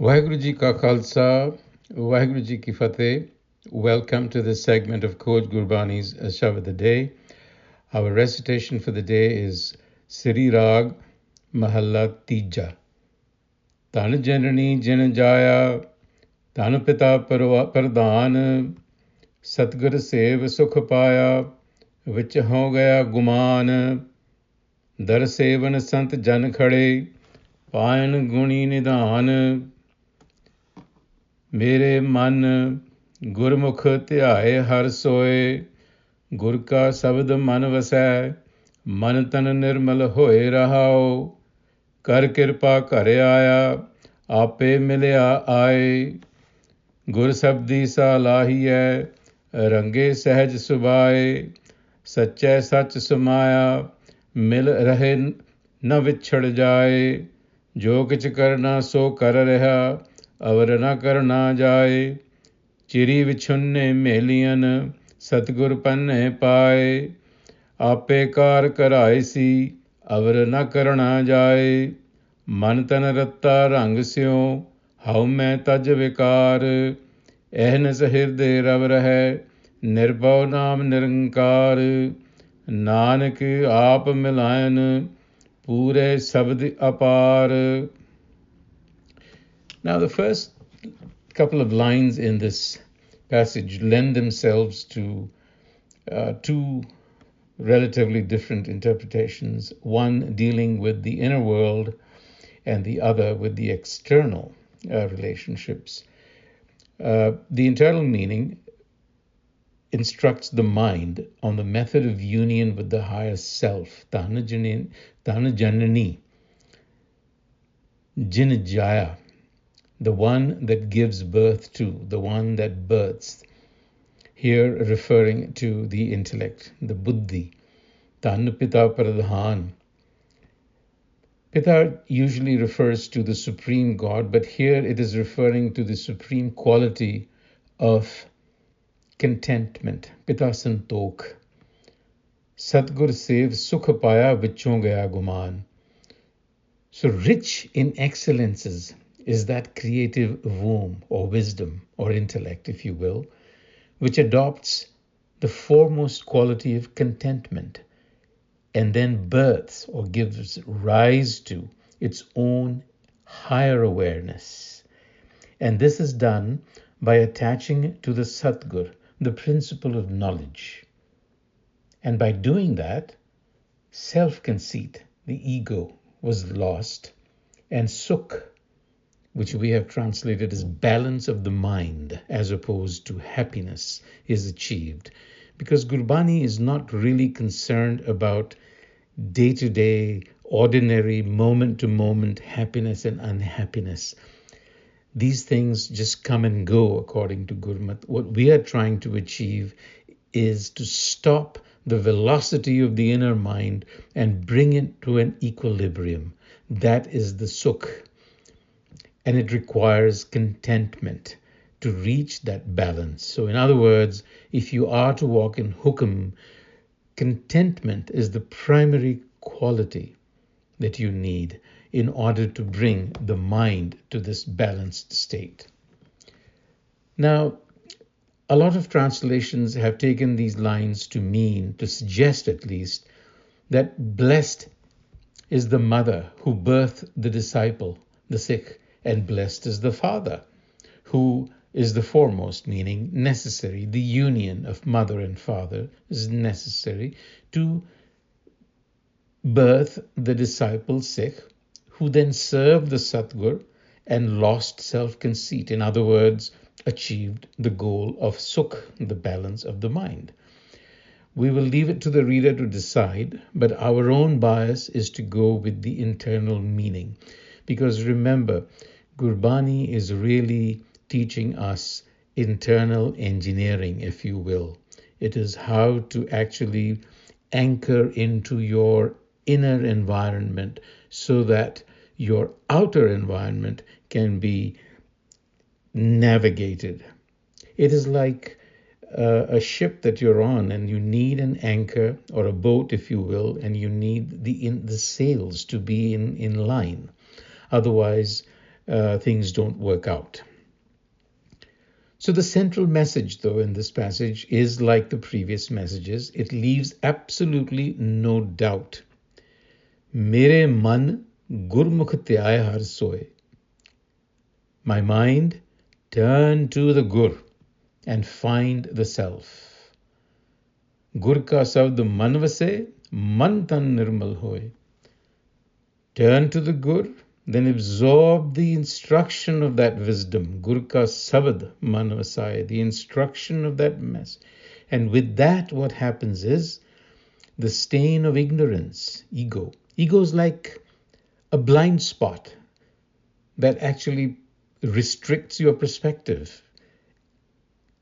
Waheguru Ji Ka Khalsa, Waheguru Ji Ki Fateh. Welcome to this segment of Coach Gurbani's a-sabad-a-day. Our recitation for the day is Sri Rag Mahalla Tija. Dhan Janani Jin Jaiya, Dhan Pita Pradhan, Satgur Sev Sukh Paya, Vich Ho Gaya Guman, Dar Sevan Sant Jan Khade, Payan Guni Nidhan, ਮੇਰੇ ਮਨ ਗੁਰਮੁਖ ਧਿਆਏ ਹਰ ਸੋਏ ਗੁਰ ਕਾ ਸ਼ਬਦ ਮਨ ਵਸੈ ਮਨ ਤਨ ਨਿਰਮਲ ਹੋਏ ਰਹਾਓ ਕਰ ਕਿਰਪਾ ਘਰ ਆਇਆ ਆਪੇ ਮਿਲਿਆ ਆਏ ਗੁਰ ਸ਼ਬਦੀ ਸਾ ਲਾਹੀਐ ਰੰਗੇ ਸਹਿਜ ਸੁਭਾਏ ਸੱਚੈ ਸੱਚ ਸਮਾਇਆ ਮਿਲ ਰਹੇ ਨ ਵਿਛੜ ਜਾਏ ਜੋ ਕਿਛ ਕਰਨਾ ਸੋ ਕਰ ਰਿਹਾ ਅਵਰ ਨ ਕਰਨਾ ਜਾਏ ਚਿਰੀ ਵਿਛੁੰਨੇ ਮੇਲੀਅਨ ਸਤਿਗੁਰ ਪੰਨੇ ਪਾਏ ਆਪੇ ਕਾਰ ਕਰਾਏ ਸੀ ਅਵਰ ਨ ਕਰਨਾ ਜਾਏ ਮਨ ਤਨ ਰੱਤਾ ਰੰਗ ਸਿਉ ਹਉ ਮੈਂ ਤਜ ਵਿਕਾਰ ਅਹਨਸ ਹਿਰਦੇ ਰਵ ਰਹਿ ਨਿਰਭਉ ਨਾਮ ਨਿਰੰਕਾਰ ਨਾਨਕ ਆਪ ਮਿਲਾਇਨ ਪੂਰੇ ਸ਼ਬਦ ਅਪਾਰ. Now, the first couple of lines in this passage lend themselves to two relatively different interpretations, one dealing with the inner world and the other with the external relationships. The internal meaning instructs the mind on the method of union with the higher self, Dhan Janani Jin Jaiya, the one that gives birth to, the one that births, here referring to the intellect, the buddhi, Dhan Pita Pradhan. Pita usually refers to the supreme God, but here it is referring to the supreme quality of contentment, Pita Santok. Satgur Sev Sukh Paya Vichon Gaya Guman. So rich in excellences is that creative womb or wisdom or intellect, if you will, which adopts the foremost quality of contentment and then births or gives rise to its own higher awareness. And this is done by attaching to the Satgur, the principle of knowledge. And by doing that, self-conceit, the ego, was lost, and sukh, which we have translated as balance of the mind as opposed to happiness, is achieved. Because Gurbani is not really concerned about day-to-day, ordinary, moment-to-moment happiness and unhappiness. These things just come and go according to Gurmat. What we are trying to achieve is to stop the velocity of the inner mind and bring it to an equilibrium. That is the sukh. And it requires contentment to reach that balance. So in other words, if you are to walk in hukum, contentment is the primary quality that you need in order to bring the mind to this balanced state. Now, a lot of translations have taken these lines to mean, to suggest at least, that blessed is the mother who birthed the disciple, the Sikh, and blessed is the father, who is the foremost, meaning necessary. The union of mother and father is necessary to birth the disciple Sikh, who then served the Satgur and lost self-conceit. In other words, achieved the goal of sukh, the balance of the mind. We will leave it to the reader to decide, but our own bias is to go with the internal meaning. Because remember, Gurbani is really teaching us internal engineering, if you will. It is how to actually anchor into your inner environment so that your outer environment can be navigated. It is like a ship that you're on and you need an anchor or a boat, if you will, and you need the sails to be in line. Otherwise, things don't work out. So the central message, though, in this passage is like the previous messages. It leaves absolutely no doubt. Mere man gurmukh tyay har soe. My mind, turn to the Gur and find the self. Gur ka sabad man vase, man tan nirmal hoy. Turn to the Gur, then absorb the instruction of that wisdom. Gur ka sabad man vasaye, the instruction of that mess. And with that, what happens is the stain of ignorance, ego. Ego is like a blind spot that actually restricts your perspective.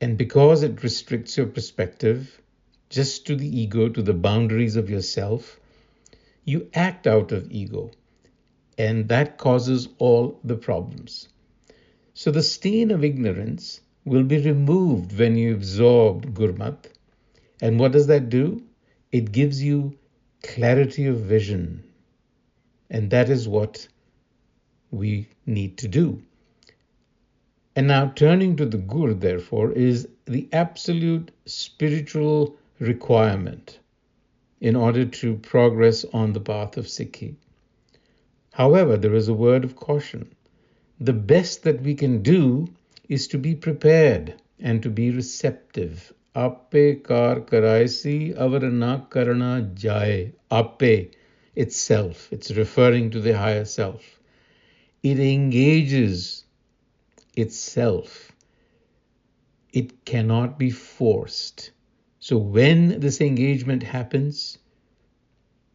And because it restricts your perspective just to the ego, to the boundaries of yourself, you act out of ego. And that causes all the problems. So the stain of ignorance will be removed when you absorb Gurmat. And what does that do? It gives you clarity of vision. And that is what we need to do. And now turning to the Gur, therefore, is the absolute spiritual requirement in order to progress on the path of Sikhi. However, there is a word of caution. The best that we can do is to be prepared and to be receptive. Ape kar karaisi avar na karana jaye. Ape itself, it's referring to the higher self. It engages itself. It cannot be forced. So when this engagement happens,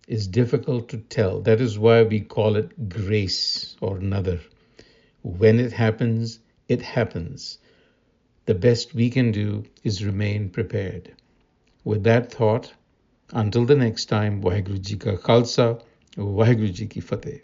is difficult to tell. That is why we call it grace or nadar. When it happens, it happens. The best we can do is remain prepared. With that thought, until the next time, Vaheguru Ji Ka Khalsa, Vaheguru Ji Ki Fateh.